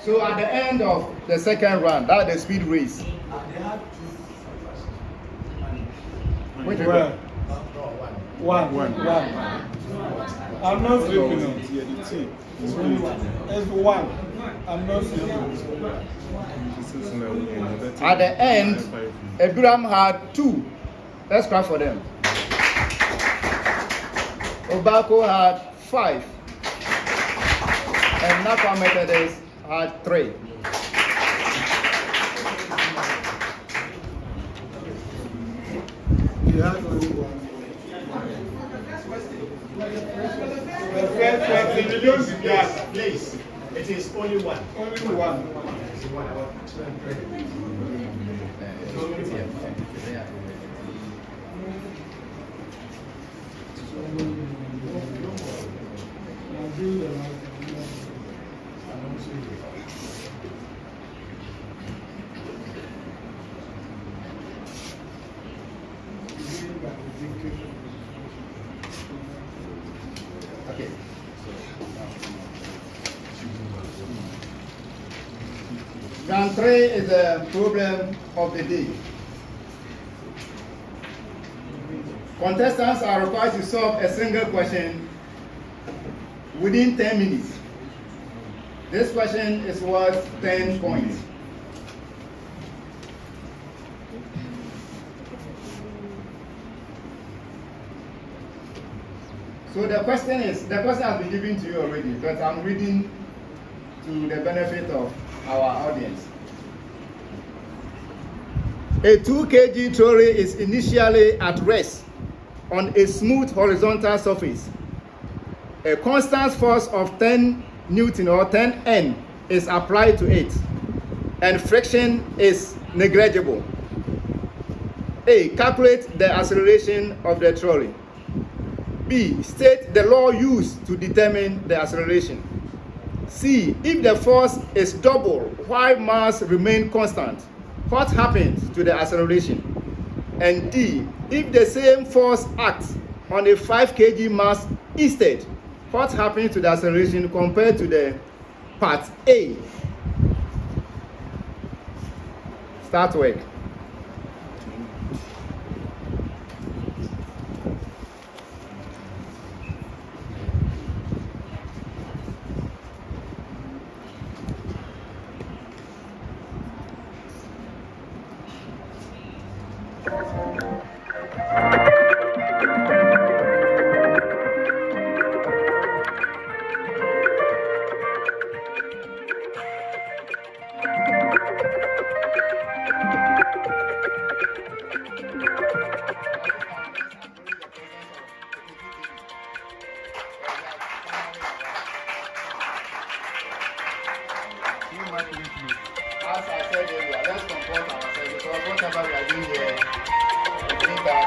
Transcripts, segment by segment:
So at the end of the second round, that's the speed race. Which one? One. I'm not sleeping. It's one. I'm not sleeping. At the end, Ebiram had 2. Let's clap for them. Obako had 5. And Narkwa Methodist had 3. You had only one. The first question, you don't see that. Please, it is only one. Only one. Okay. Round 3 is the problem of the day. Contestants are required to solve a single question within 10 minutes. This question is worth 10 points. So the question has been given to you already, but I'm reading to the benefit of our audience. A 2 kg trolley is initially at rest on a smooth horizontal surface. A constant force of 10 Newton or 10 N is applied to it, and friction is negligible. A. Calculate the acceleration of the trolley. B. State the law used to determine the acceleration. C. If the force is double while mass remains constant, what happens to the acceleration? And D. If the same force acts on a 5 kg mass instead, what happens to the acceleration compared to the part A? Start work. As I said earlier, let's comport ourselves because whatever we are doing here, we bring that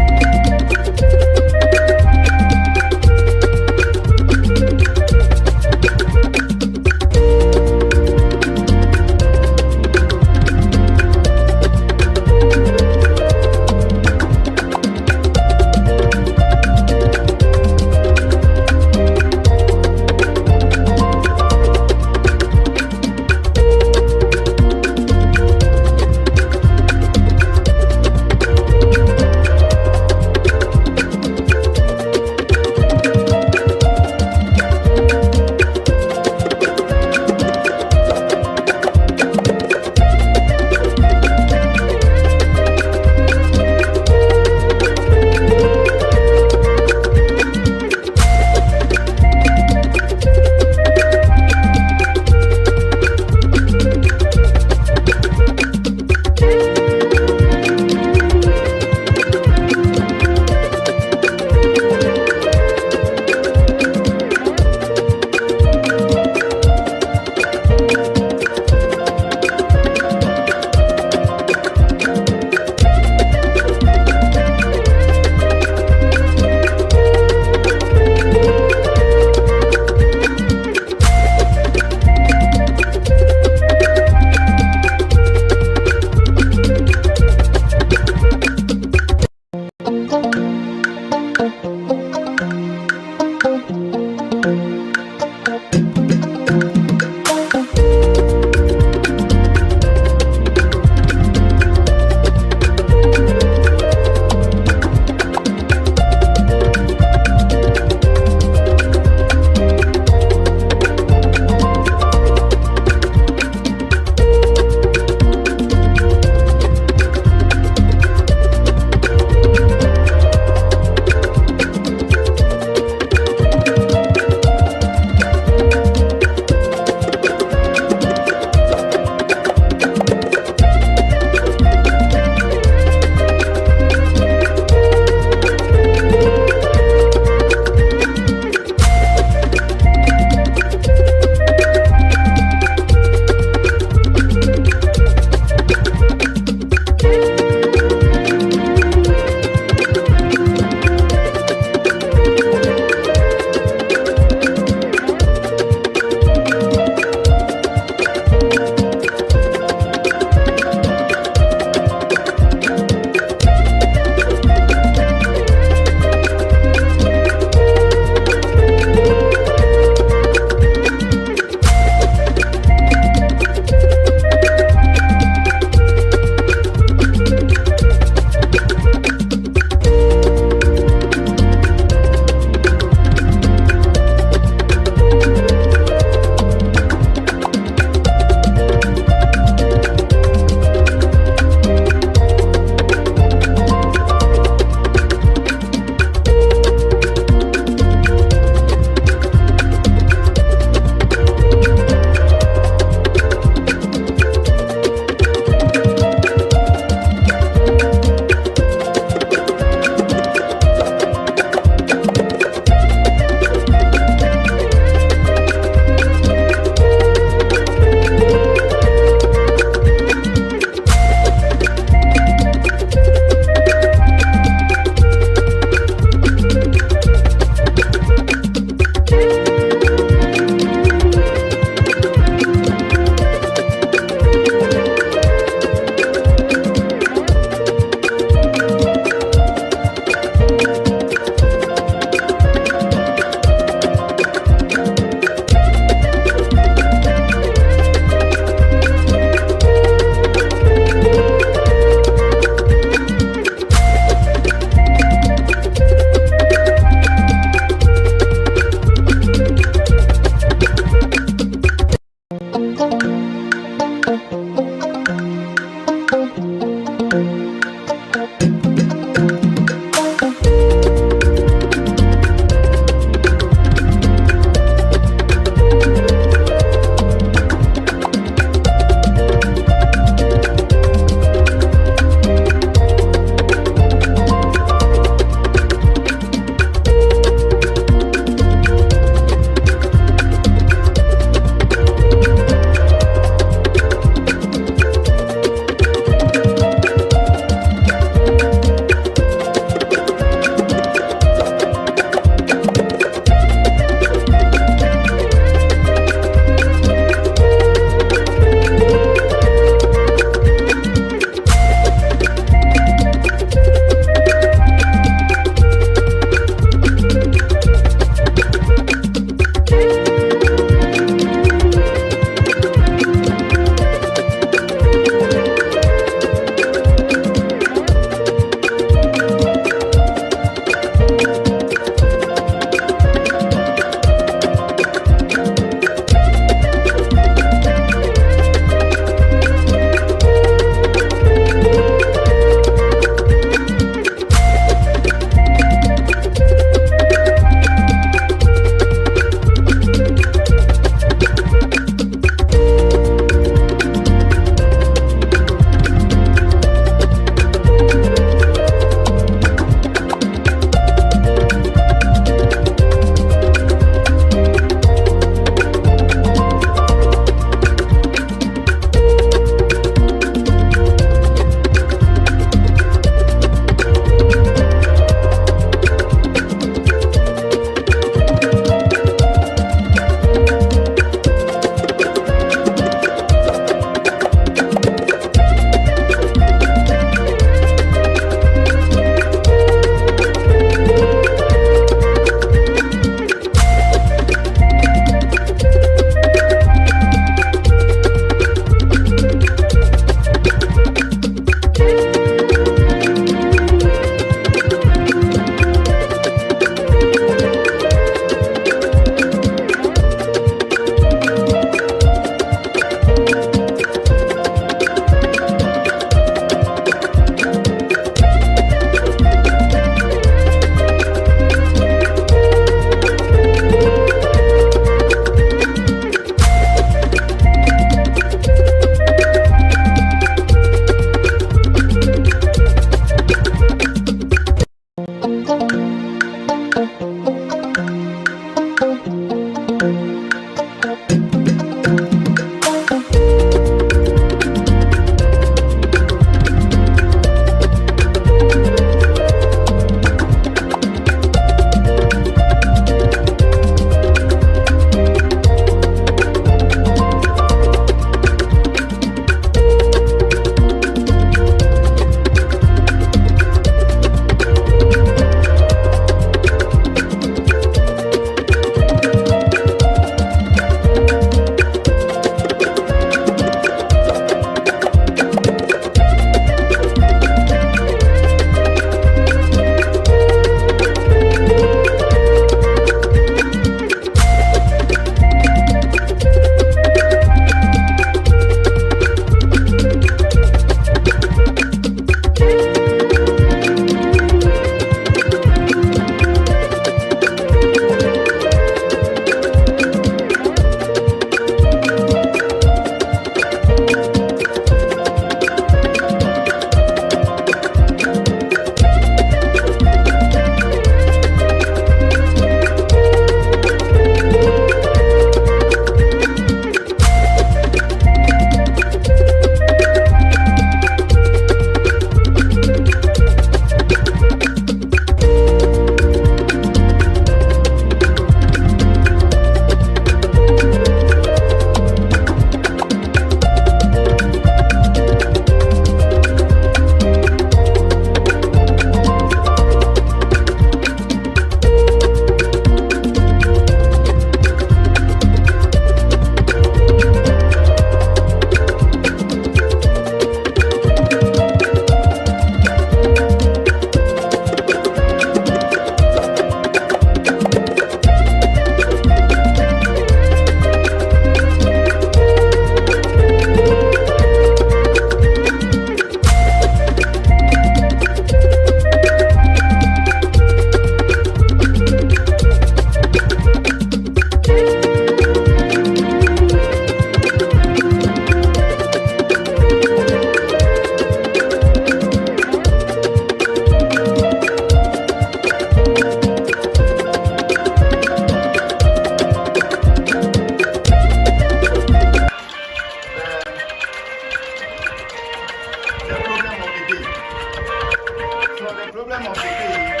problem of the day,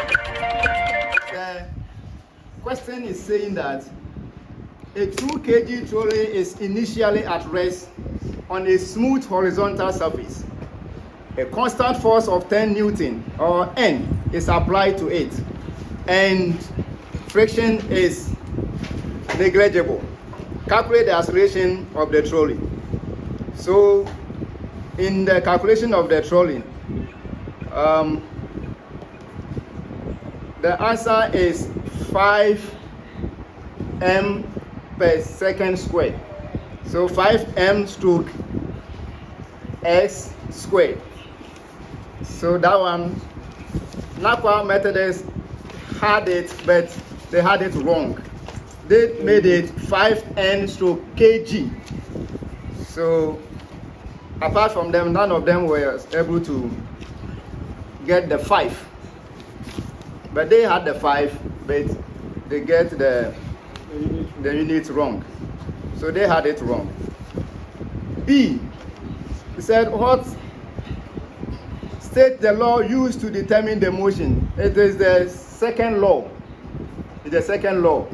the question is saying that a 2 kg trolley is initially at rest on a smooth horizontal surface. A constant force of 10 Newton or N is applied to it, and friction is negligible. Calculate the acceleration of the trolley. So, in the calculation of the trolley, the answer is 5 m per second squared. So 5m stroke s squared. So that one, Narkwa Methodist had it, but they had it wrong. They made it 5n stroke kg. So apart from them, none of them were able to get the 5. But they had the 5, but they get the unit wrong. So they had it wrong. B, he said, what state the law used to determine the motion? It is the second law. It's the second law.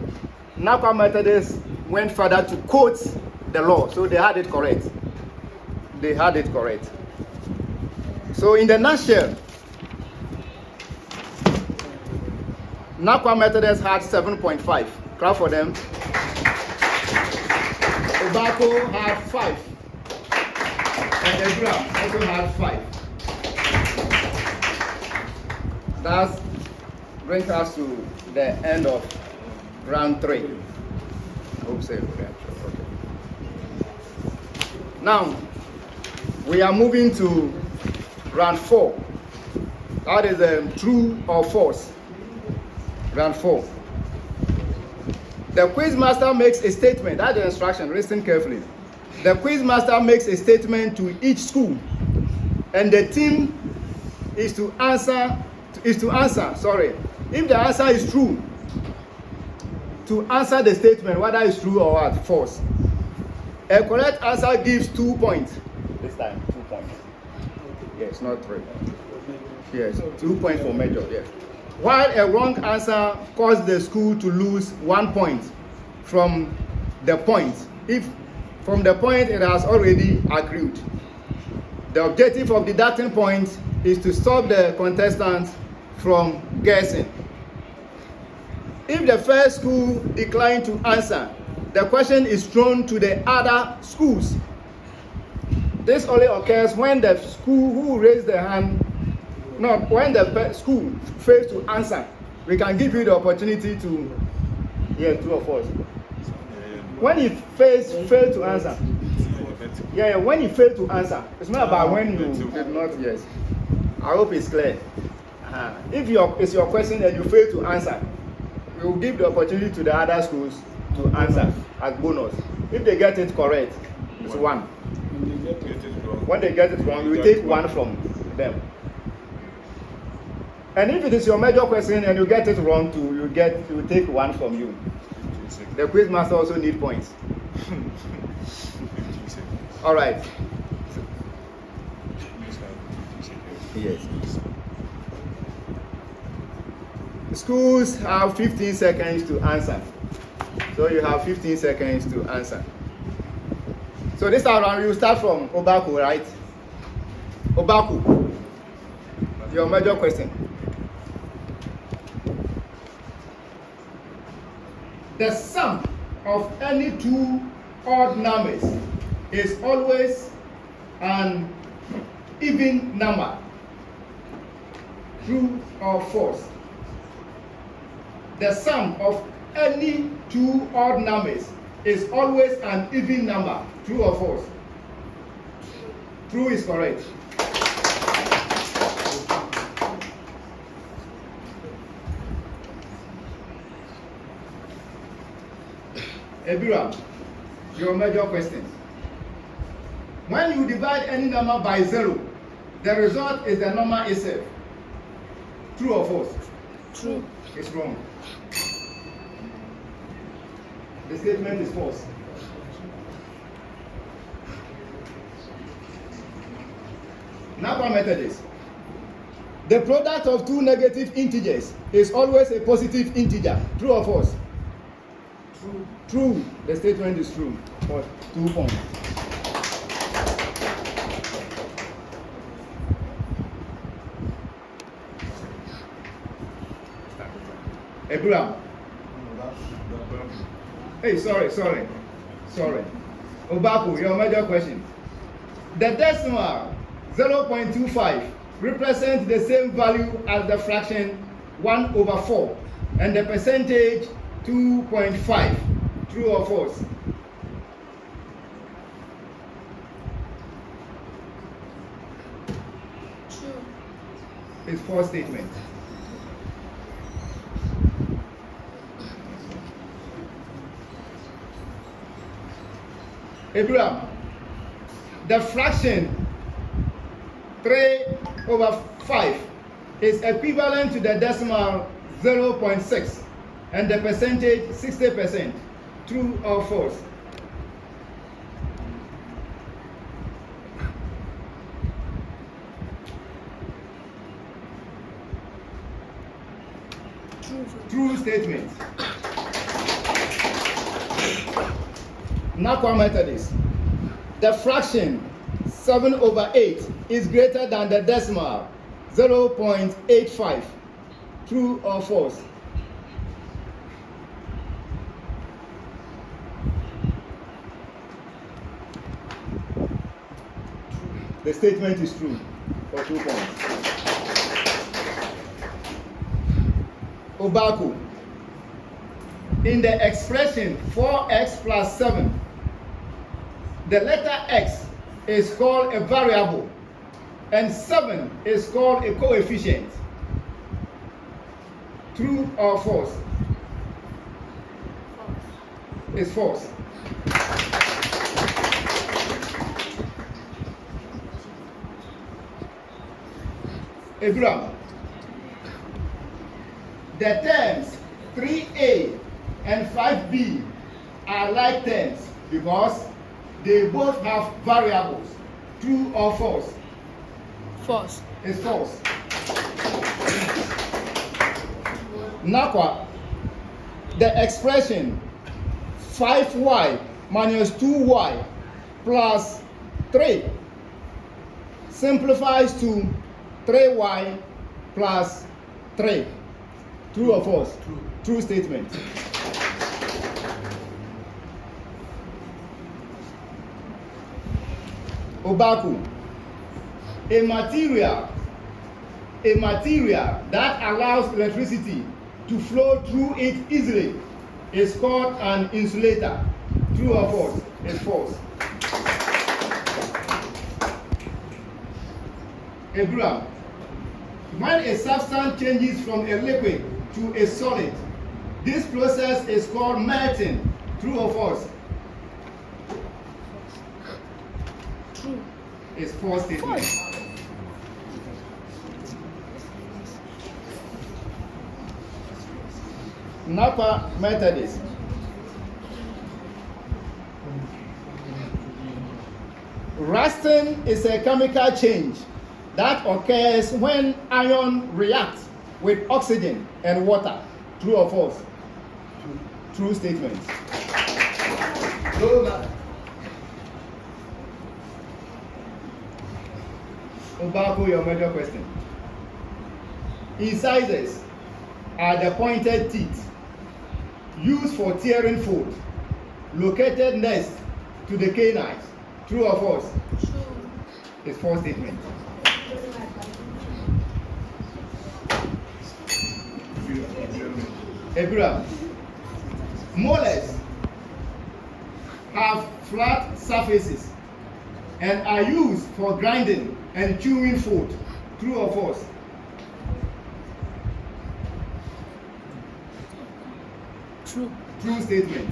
Narkwa Methodist went further to quote the law, so they had it correct. They had it correct. So in the nutshell, Narkwa Methodist had 7.5. Clap for them. Tobacco had 5. And Ebiram also had 5. That brings us to the end of round 3. I hope so. Okay. Now, we are moving to round 4. That is true or false. Round 4. The quizmaster makes a statement. That's the instruction. Listen carefully. The quizmaster makes a statement to each school, and the team is to answer. If the answer is true, to answer the statement whether it's true or what, false. A correct answer gives 2 points. This time, 2 points. Yes, not 3. Yes, 2 points for major. Yes. While a wrong answer caused the school to lose 1 point from the point, if from the point it has already accrued. The objective of deducting points is to stop the contestants from guessing. If the first school declines to answer, the question is thrown to the other schools. This only occurs when the school who raised their hand, when the school fails to answer. We can give you the opportunity to, true or false. When you fail to answer, when you fail to answer, it's not about when you did not, yes. I hope it's clear. If it's your question and you fail to answer, we will give the opportunity to the other schools to answer as bonus. If they get it correct, it's 1. When they get it wrong, you will take 1 from them. And if it is your major question and you get it wrong too, you take 1 from you. The quizmaster also need points. All right. Yes. Schools have 15 seconds to answer. So you have 15 seconds to answer. So this round you start from Obaku, right? Obaku, your major question. The sum of any 2 odd numbers is always an even number. True or false? The sum of any 2 odd numbers is always an even number. True or false? True is correct. Ebiram, your major question. When you divide any number by 0, the result is the number itself. True or false? True. It's wrong. The statement is false. Narkwa Methodist. The product of two negative integers is always a positive integer. True or false? True. True. The statement is true. For 2 points. Ebiram. Hey, sorry. Obaku, your major question. The decimal 0.25 represents the same value as the fraction 1/4 and the percentage 2.5. True or false? True. It's false statement. Ebiram, the fraction 3/5 is equivalent to the decimal 0.6 and the percentage 60%. True or false? True statement. Narkwa Methodist. The fraction 7/8 is greater than the decimal 0.85. True or false? The statement is true for 2 points. Obaku. In the expression 4x plus 7, the letter x is called a variable and 7 is called a coefficient. True or false? It's false. Ebiram, the terms 3a and 5b are like terms because they both have variables. True or false? False. It's false. Narkwa, the expression 5y minus 2y plus 3 simplifies to 3y plus 3. True or false? True. True statement. Obaku, a material that allows electricity to flow through it easily is called an insulator. True or false? It's false. Ebiram, when a substance changes from a liquid to a solid, this process is called melting. True or false? True. It's false statement. Narkwa Methodist. Rusting is a chemical change that occurs when iron reacts with oxygen and water. True or false? True statement. Obaku, your major question. Incisors are the pointed teeth used for tearing food, located next to the canines. True or false? True. It's false statement. Ebiram, molars have flat surfaces and are used for grinding and chewing food. True or false? True. True statement.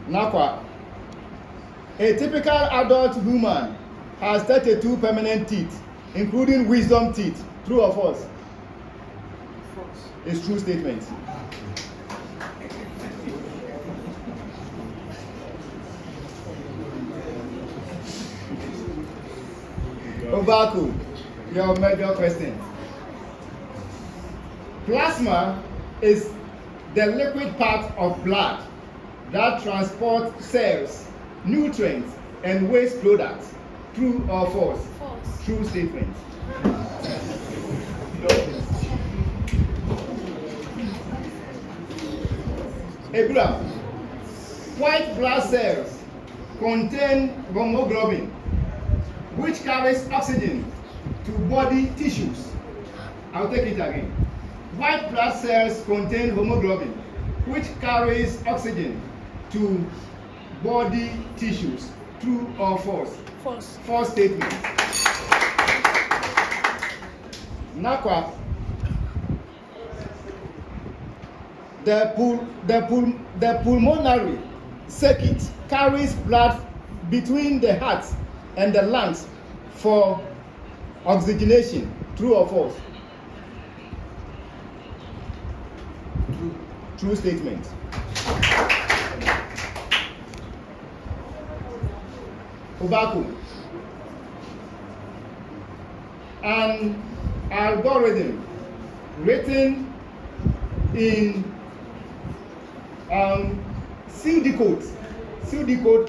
Narkwa, a typical adult human has 32 permanent teeth, including wisdom teeth. True or false? False. It's true statement. Obaku, your major question. Plasma is the liquid part of blood that transports cells, nutrients, and waste products. True or false? False. True statement. Ebiram, white blood cells contain hemoglobin, which carries oxygen to body tissues. I'll take it again. White blood cells contain hemoglobin, which carries oxygen to body tissues. True or false? False. False statement. Narkwa, the pulmonary circuit carries blood between the heart and the lungs for oxygenation. True or false? True statement. Obaku, an algorithm written in pseudocode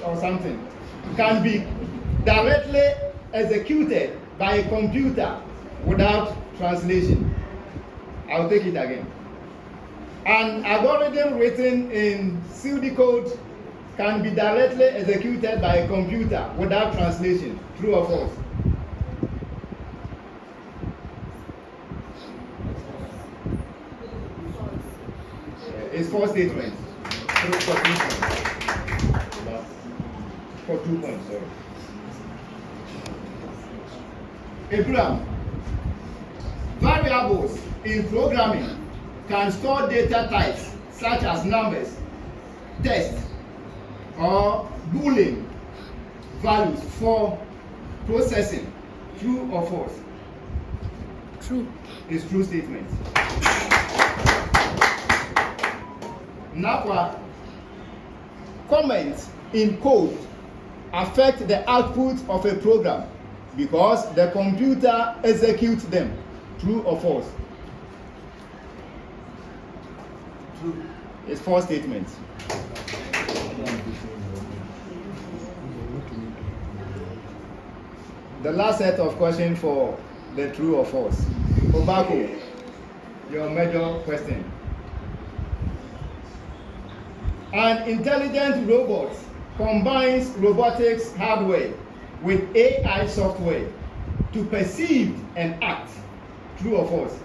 or something can be directly executed by a computer without translation. I'll take it again. An algorithm written in pseudocode can be directly executed by a computer without translation. True or false? It's false statement. For 2 points. For 2 points, sorry. Ebiram, variables in programming can store data types such as numbers, text, or Boolean values for processing. True or false? True. It's true statement. Narkwa, comments in code affect the output of a program because the computer executes them. True or false? True. It's false statement. The last set of questions for the true or false. Obaku, your major question. An intelligent robot combines robotics hardware with AI software to perceive and act. True or false?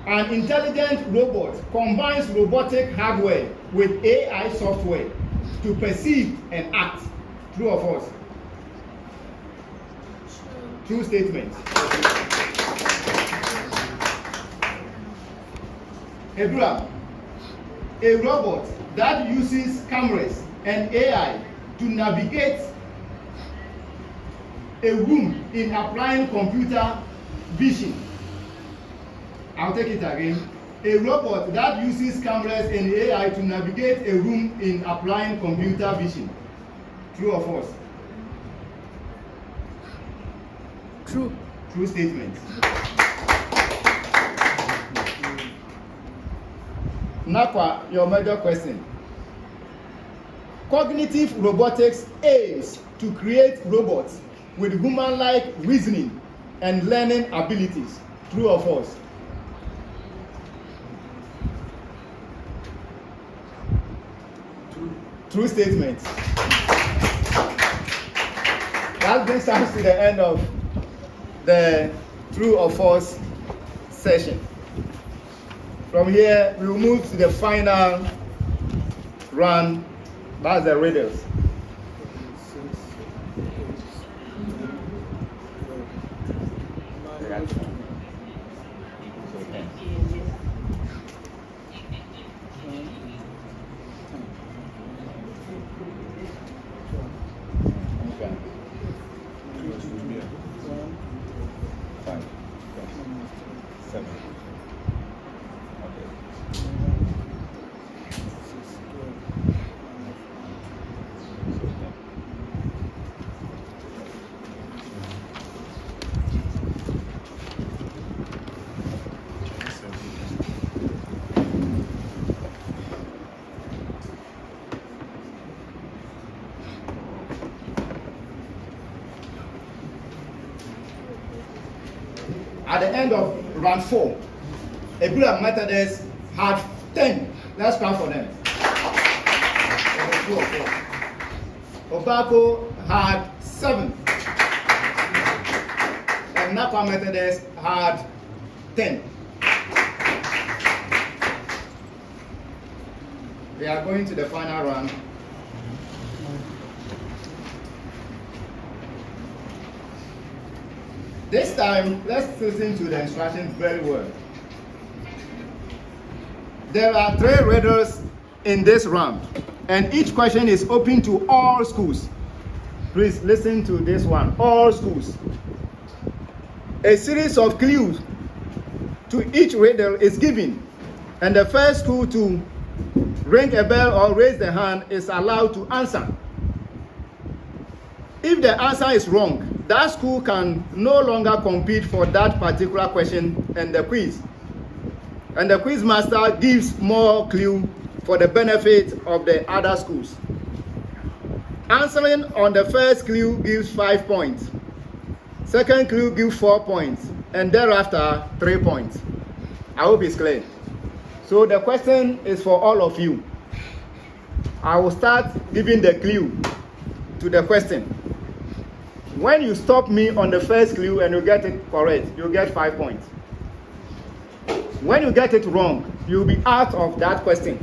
An intelligent robot combines robotic hardware with AI software to perceive and act. True or false? True statement. Ebiram, a robot that uses cameras and AI to navigate a room in applying computer vision. I'll take it again. A robot that uses cameras and AI to navigate a room in applying computer vision. True or false? True. True statement. Narkwa, your major question. Cognitive robotics aims to create robots with human-like reasoning and learning abilities. True or false? True statement. That brings us to the end of the true or false session. From here, we will move to the final run. That's the riddles. At the end of round 4, Ebiram Methodist had 10. Let's clap for them. Obako had 7. And Narkwa Methodist had 10. We are going to the final round. This time, let's listen to the instructions very well. There are 3 riddles in this round, and each question is open to all schools. Please listen to this one. All schools. A series of clues to each riddle is given, and the first school to ring a bell or raise the hand is allowed to answer. If the answer is wrong, that school can no longer compete for that particular question and the quiz. And the quiz master gives more clue for the benefit of the other schools. Answering on the first clue gives 5 points. Second clue gives 4 points. And thereafter, 3 points. I hope it's clear. So the question is for all of you. I will start giving the clue to the question. When you stop me on the first clue and you get it correct, you get 5 points. When you get it wrong, you'll be out of that question.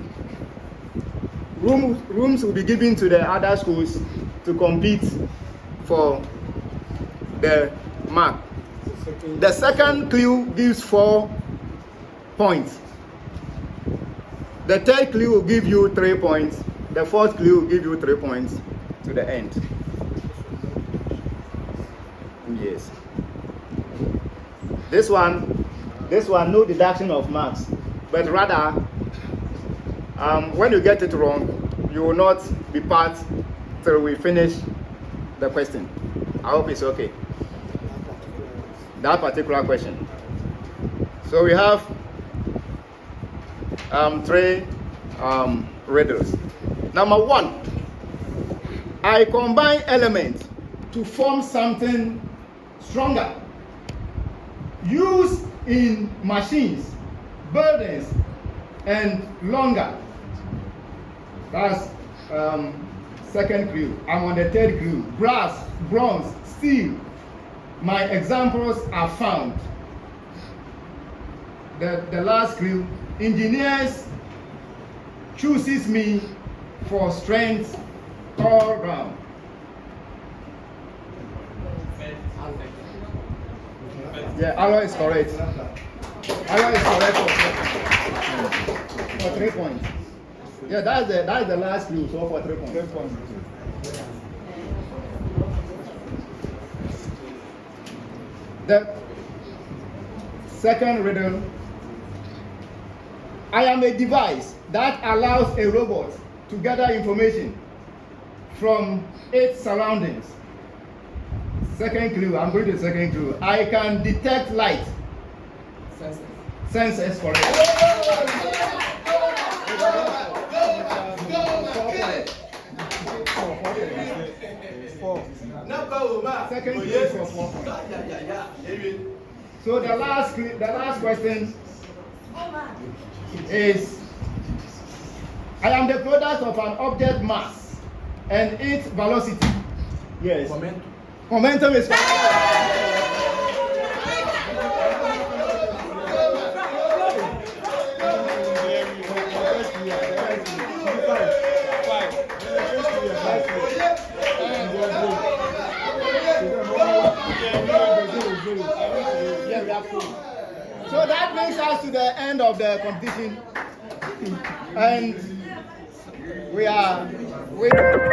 Rooms will be given to the other schools to compete for the mark. The second clue gives 4 points. The third clue will give you 3 points. The fourth clue will give you 3 points to the end. Yes. This one, no deduction of marks, but rather, when you get it wrong, you will not be part till we finish the question. I hope it's okay. That particular question. So we have 3 riddles. Number 1, I combine elements to form something stronger. Used in machines, buildings, and longer. That's second clue. I'm on the third clue. Brass, bronze, steel. My examples are found. The last clue. Engineers chooses me for strength all round. Yeah, alloy is correct. Alloy is correct for 3 points. Yeah, that's the last clue. So for 3 points. 3 points. The second riddle. I am a device that allows a robot to gather information from its surroundings. Second clue, I'm going to the second clue. I can detect light. Sensors, correct. Second clue for 4 points. So the last question is, I am the product of an object mass and its velocity. Yes. Momentum is correct. So that brings us to the end of the competition, and we are waiting.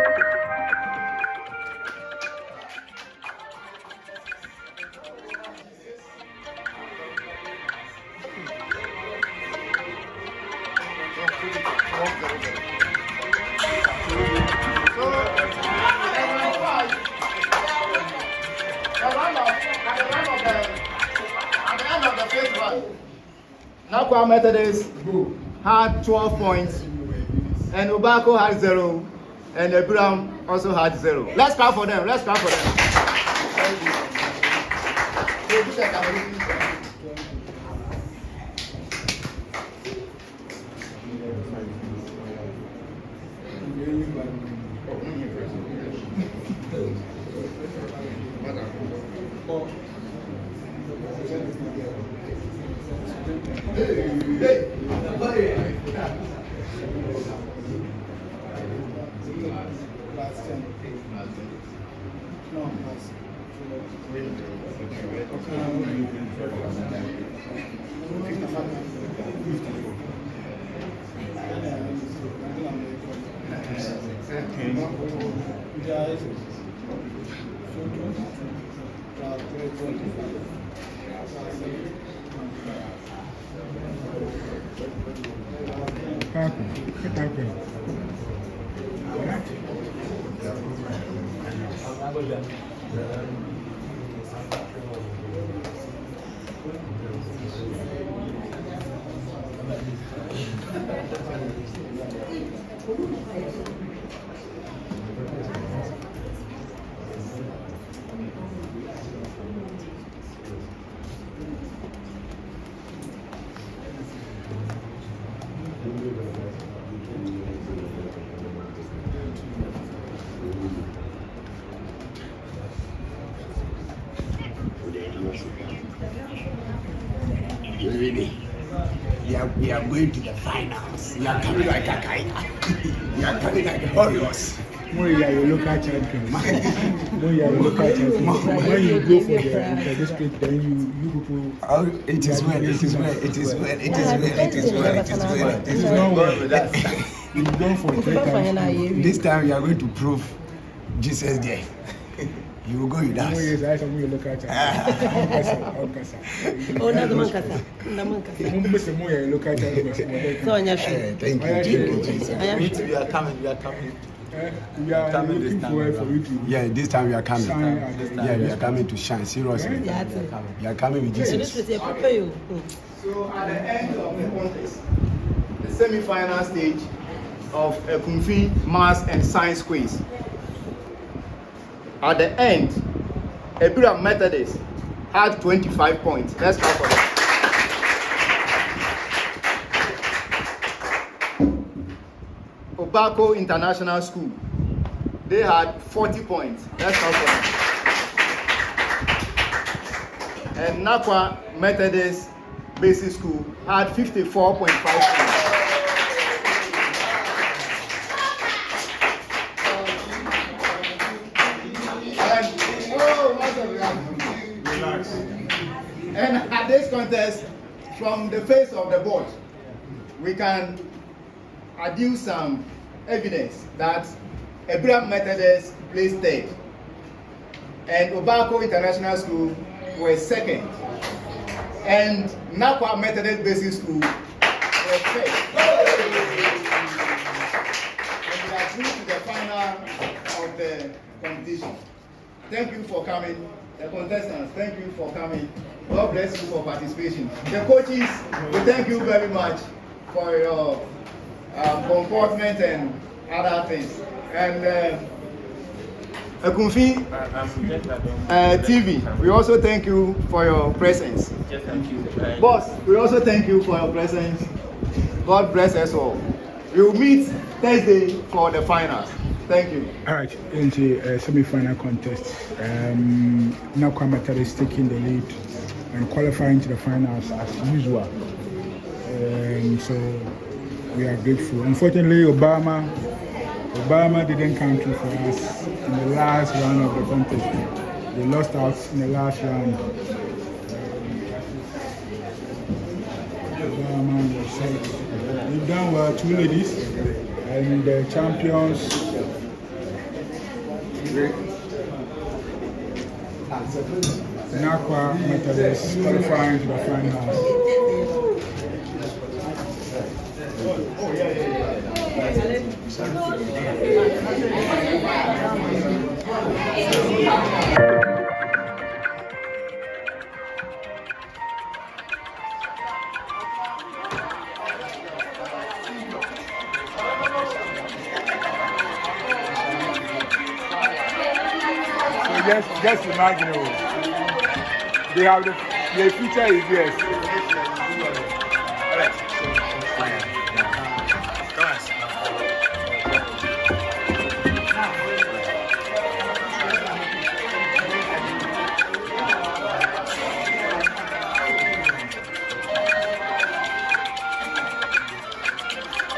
Narkwa Methodist had 12 points, and Obako had 0, and Ebiram also had 0. Let's clap for them. Let's clap for them. Really? We are going to the finals. We are coming like a kite. We are coming like a warriors. When you are a local champion, when you are a local champion, when you go for the district, then you people. Oh, it is well. It is well. It is well. It is well. It is well. It is well. It is not well. well. You go for 3 times. This time we are going to prove Jesus there. You will go with us. Oh, not the Mancasa. So, Thank you, Jesus. We are coming. We are coming. We are Coming looking this forward time. for you to. Yeah, this time we are coming. Shine at the- Yeah, we are coming to shine. Seriously. We are coming with Jesus. So at the end of the contest, the semi-final stage of Ekumfi Maths and Science Quiz. At the end, Ebiram Methodist had 25 points. Let's clap for them. Obako International School, they had 40 points. Let's clap for them. And Narkwa Methodist Basic School had 54.5 points. And at this contest, from the face of the board, we can adduce some evidence that Ebiram Methodist placed third, and Obako International School was second, and Narkwa Methodist Basic School was third. And we are through to the final of the competition. Thank you for coming. The contestants, thank you for coming. God bless you for participation. The coaches, we thank you very much for your comportment and other things. And Ekumfi TV, we also thank you for your presence. Thank you. Boss, we also thank you for your presence. God bless us all. We will meet Thursday for the finals. Thank you. All right, into a semi-final contest. Narkwa Methodist taking the lead and qualifying to the finals as usual. So we are grateful. Unfortunately, Obama didn't come through for us in the last round of the contest. They lost out in the last round. Obama was solid. We've done well, 2 ladies, and the champions. Narkwa Methodist qualifying to the finals. Just imagine, they have the future is yes.